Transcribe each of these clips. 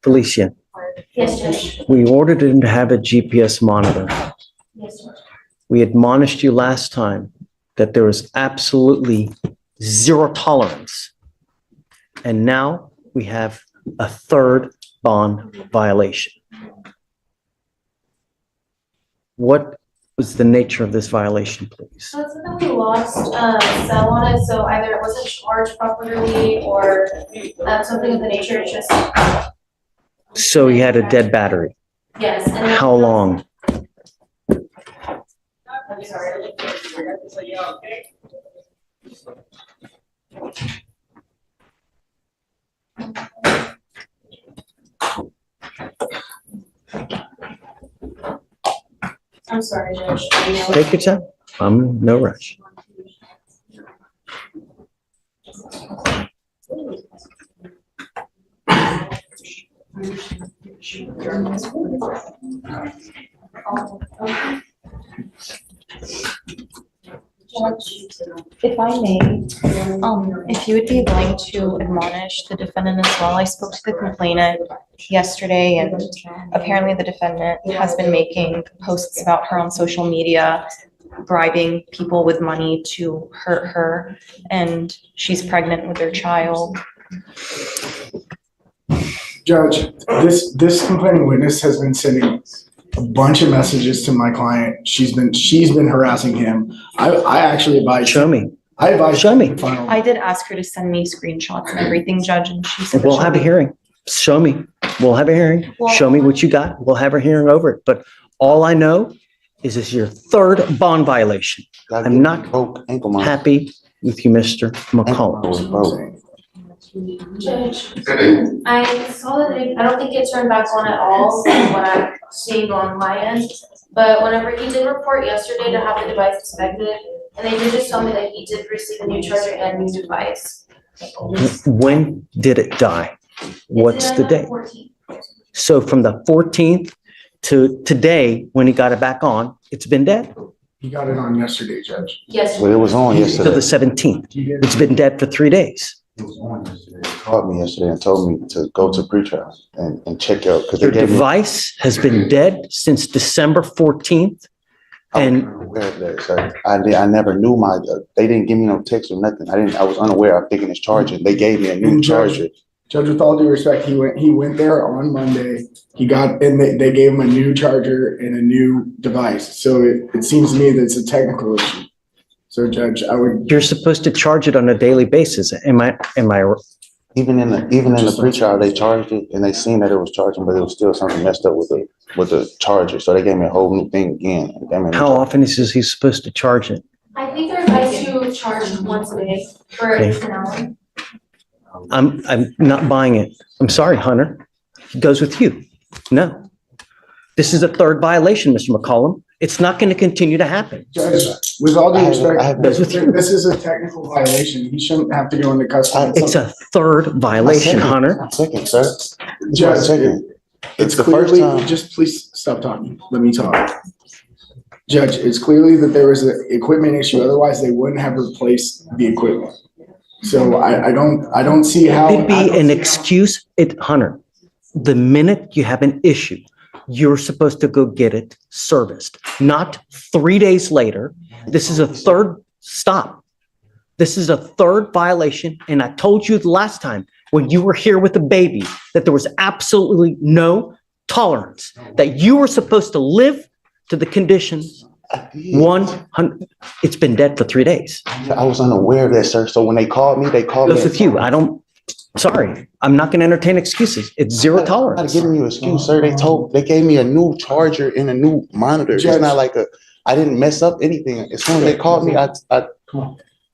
Felicia, Yes, Judge. we ordered him to have a GPS monitor. Yes, Judge. We admonished you last time that there was absolutely zero tolerance. And now we have a third bond violation. What was the nature of this violation, please? So it's something we lost cell on it, so either it wasn't charged properly or something of the nature, it's just, So he had a dead battery. yes. And then- How long? I'm sorry. I'm sorry, Judge. Take your time. I'm no rush. If I may, if you would be willing to admonish the defendant as well. I spoke to the complainant yesterday, and apparently the defendant has been making posts about her on social media, bribing people with money to hurt her, and she's pregnant with their child. Judge, this complaining witness has been sending a bunch of messages to my client. She's been harassing him. I actually advise. Show me. I advise. Show me. I did ask her to send me screenshots and everything, Judge, and she said that We'll she'll have a be- hearing. Show me. We'll have a hearing. Show me what you got. We'll have a hearing over it. But all I know is this is your third bond violation. I'm not happy with you, Mr. McCollum. Judge, I saw that I don't think it turned back on at all from what I'm seeing on my end. But whenever he did report yesterday to have the device inspected, and they did just tell me that he did receive a new charger and new device. When did it die? What's the date? 14th. So from the 14th to today, when he got it back on, it's been dead. He got it on yesterday, Judge. Yes. Well, it was on To yesterday. the 17th. He did. It's been dead for 3 days. He called me yesterday and told me to go to pretrial and check out because they Your gave me. device has been dead since December 14th. And Aware of that, sir. I never knew they didn't give me no text or nothing. I was unaware of thinking it's charging. They gave me a new And Judge, charger. Judge, with all due respect, he went there on Monday. They gave him a new charger and a new device. So it seems to me that it's a technical issue. So Judge, you're supposed to charge it on a daily basis. Am I, Even in the pretrial, they charged it and they seen that it was charging, but it was still something messed up with the charger. So they gave me a whole new thing again. how often is he supposed to charge it? I think they're advised to charge once a day for at least an hour. I'm not buying it. I'm sorry, Hunter. It goes with you. No. This is a third violation, Mr. McCollum. It's not going to continue to happen. Judge, with all due I respect, have- this is a technical violation. He shouldn't have to go into custody. It's a third violation, Hunter. My second, sir. It's my Judge, second. It's the first clearly, time. just please stop talking. Let me talk. Judge, it's clearly that there was an equipment issue. Otherwise, they wouldn't have replaced the equipment. So I don't see how. It'd be an excuse. Hunter, the minute you have an issue, you're supposed to go get it serviced, not 3 days later. This is a third stop. This is a third violation. And I told you the last time when you were here with the baby that there was absolutely no tolerance, that you were supposed to live to the conditions. 100. It's been dead for 3 days. I was unaware of that, sir. So when they called me, Goes with you. Sorry, I'm not going to entertain excuses. It's zero I'm not tolerance. giving you an excuse, sir. They gave me a new charger and a new monitor. It's Judge. not like I didn't mess up anything. As soon as they called me, I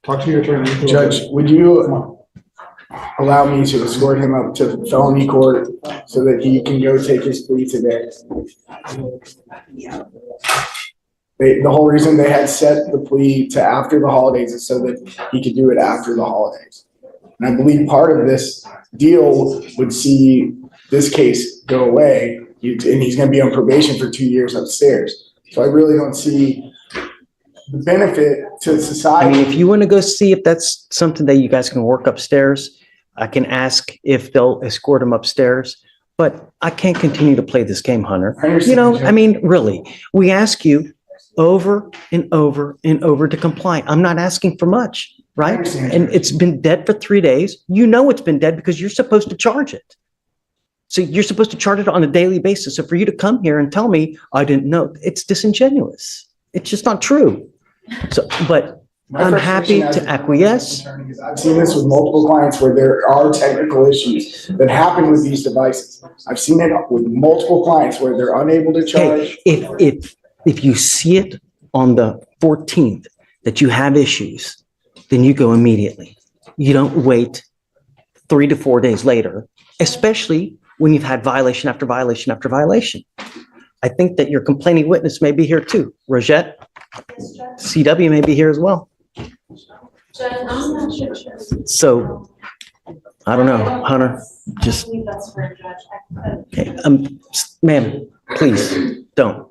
Talk to your attorney. Judge, would you allow me to escort him up to felony court so that he can go take his plea today? The whole reason they had set the plea to after the holidays is so that he could do it after the holidays. And I believe part of this deal would see this case go away, and he's gonna be on probation for 2 years upstairs. So I really don't see the benefit to I society. mean, if you want to go see if that's something that you guys can work upstairs, I can ask if they'll escort him upstairs, but I can't continue to play this game, Hunter. I understand, You know, Judge. I mean, really, we ask you over and over and over to comply. I'm not asking for much, I right? understand, And Judge. it's been dead for 3 days. You know it's been dead because you're supposed to charge it. So you're supposed to charge it on a daily basis. So for you to come here and tell me, I didn't know, it's disingenuous. It's just not true. So, but My I'm frustration happy as to a acquiesce. attorney is I've seen this with multiple clients where there are technical issues that happen with these devices. I've seen it with multiple clients where they're unable to charge. Okay, if you see it on the 14th that you have issues, then you go immediately. You don't wait 3 to 4 days later, especially when you've had violation after violation after violation. I think that your complaining witness may be here too. Rosette, CW may be here as well. Judge, I'm not sure. So, I don't know, Hunter, I just, believe that's for a judge. okay, ma'am, please, don't.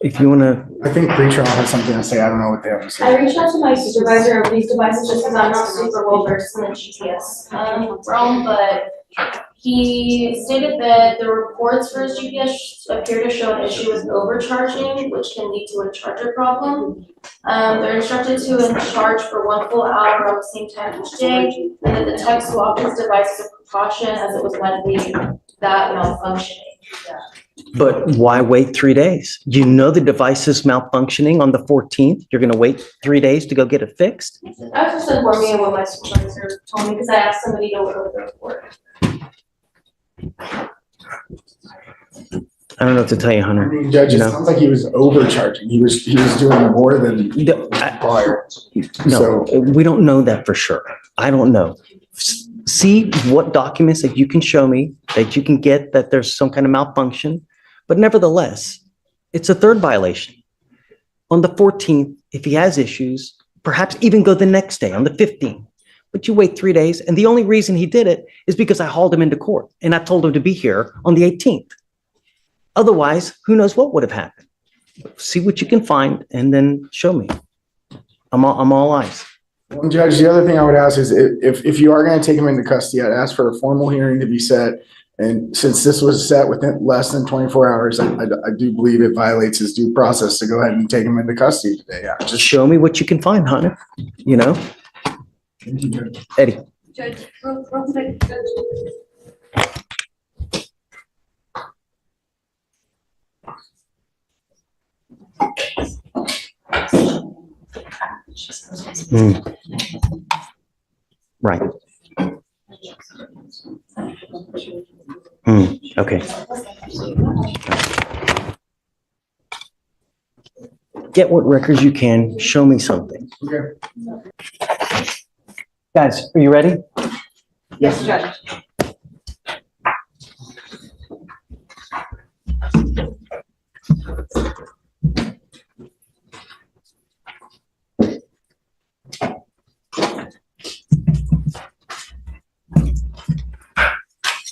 If you wanna, I think pretrial has something to say. I don't know what they have to I say. reached out to my supervisor of these devices just because I'm not super well versed in the GPS realm, but he stated that the reports for his GPS appear to show an issue with overcharging, which can lead to a charger problem. They're instructed to charge for 1 full hour at the same time each day, and that the tech swapped his device as a precaution as it was likely that malfunctioning. but why wait 3 days? You know the device is malfunctioning on the 14th. You're gonna wait 3 days to go get it fixed? I was just informing of what my supervisor told me because I asked somebody to look over the report. I don't know what to tell you, I Hunter. mean, Judge, it You know. sounds like he was overcharging. He was doing more than No, I- prior. No, So- we don't know that for sure. I don't know. See what documents that you can show me, that you can get that there's some kind of malfunction. But nevertheless, it's a third violation. On the 14th, if he has issues, perhaps even go the next day on the 15th. But you wait 3 days, and the only reason he did it is because I hauled him into court and I told him to be here on the 18th. Otherwise, who knows what would have happened? See what you can find and then show me. I'm all eyes. Well, Judge, the other thing I would ask is if you are gonna take him into custody, I'd ask for a formal hearing to be set. And since this was set within less than 24 hours, I do believe it violates his due process to go ahead and take him into custody today. Yeah, Just show me what you can find, Hunter. You know, Thank you, Judge. Eddie. Judge, real quick, Judge. Hmm. Right. Okay. Get what records you can. Show me something. Okay. Guys, are you ready? Yes, Judge.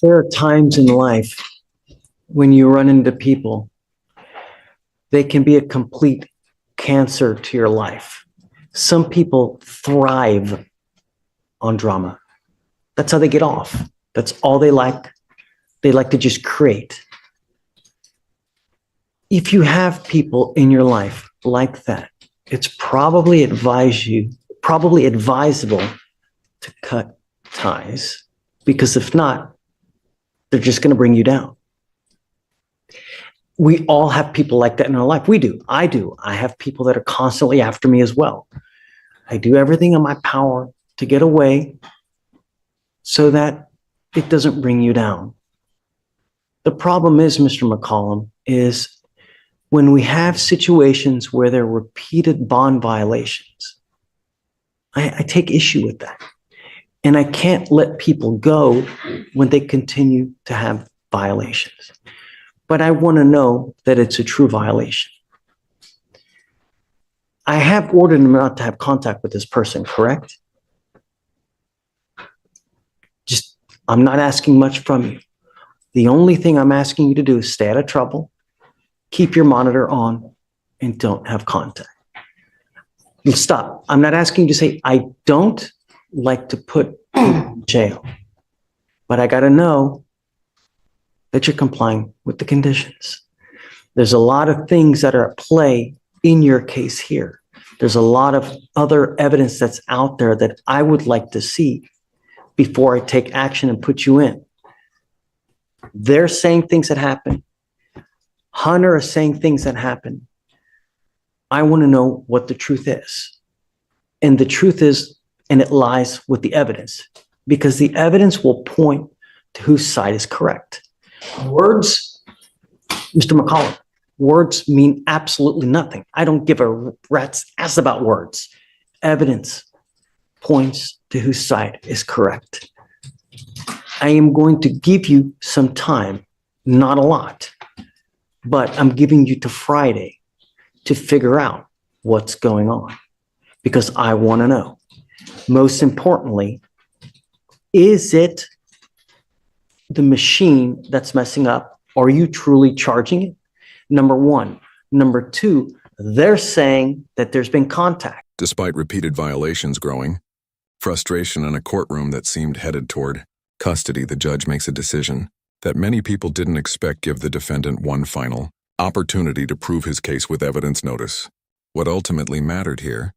There are times in life when you run into people, they can be a complete cancer to your life. Some people thrive on drama. That's how they get off. That's all they like. They like to just create. If you have people in your life like that, it's probably advisable to cut ties, because if not, they're just going to bring you down. We all have people like that in our life. We do. I do. I have people that are constantly after me as well. I do everything in my power to get away so that it doesn't bring you down. The problem is, Mr. McCollum, is when we have situations where there are repeated bond violations, I take issue with that. And I can't let people go when they continue to have violations. But I want to know that it's a true violation. I have ordered him not to have contact with this person, correct? Just, I'm not asking much from you. The only thing I'm asking you to do is stay out of trouble, keep your monitor on, and don't have contact. You stop. I'm not asking you to say, I don't like to put people in jail. but I got to know that you're complying with the conditions. There's a lot of things that are at play in your case here. There's a lot of other evidence that's out there that I would like to see before I take action and put you in. They're saying things that happen. Hunter is saying things that happen. I want to know what the truth is. And the truth is, and it lies with the evidence, because the evidence will point to whose side is correct. Words, Mr. McCollum, words mean absolutely nothing. I don't give a rat's ass about words. Evidence points to whose side is correct. I am going to give you some time, not a lot, but I'm giving you to Friday to figure out what's going on, because I want to know. Most importantly, is it the machine that's messing up? Are you truly charging it? Number one. Number two, they're saying that there's been contact. Despite repeated violations growing, frustration in a courtroom that seemed headed toward custody, the judge makes a decision that many people didn't expect give the defendant one final opportunity to prove his case with evidence notice. What ultimately mattered here,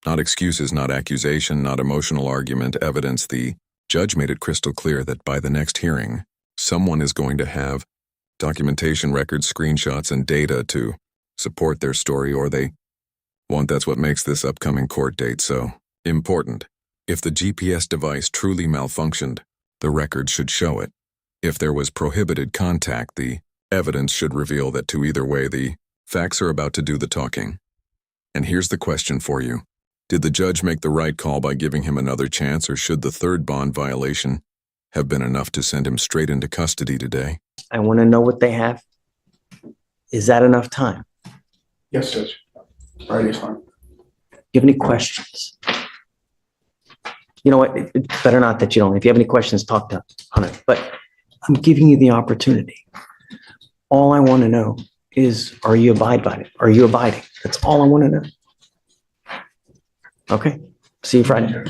not excuses, not accusation, not emotional argument, evidence. The judge made it crystal clear that by the next hearing, someone is going to have documentation, records, screenshots, and data to support their story, or they won't. That's what makes this upcoming court date so important. If the GPS device truly malfunctioned, the record should show it. If there was prohibited contact, the evidence should reveal that too. Either way, the facts are about to do the talking. And here's the question for you. Did the judge make the right call by giving him another chance, or should the third bond violation have been enough to send him straight into custody today? I want to know what they have. Is that enough time? Yes, Judge. Friday's fine. Do you have any questions? You know what? It's better not that you don't. If you have any questions, talk to Hunter. But I'm giving you the opportunity. All I want to know is, are you abiding by it? Are you abiding? That's all I want to know. Okay. See you Friday.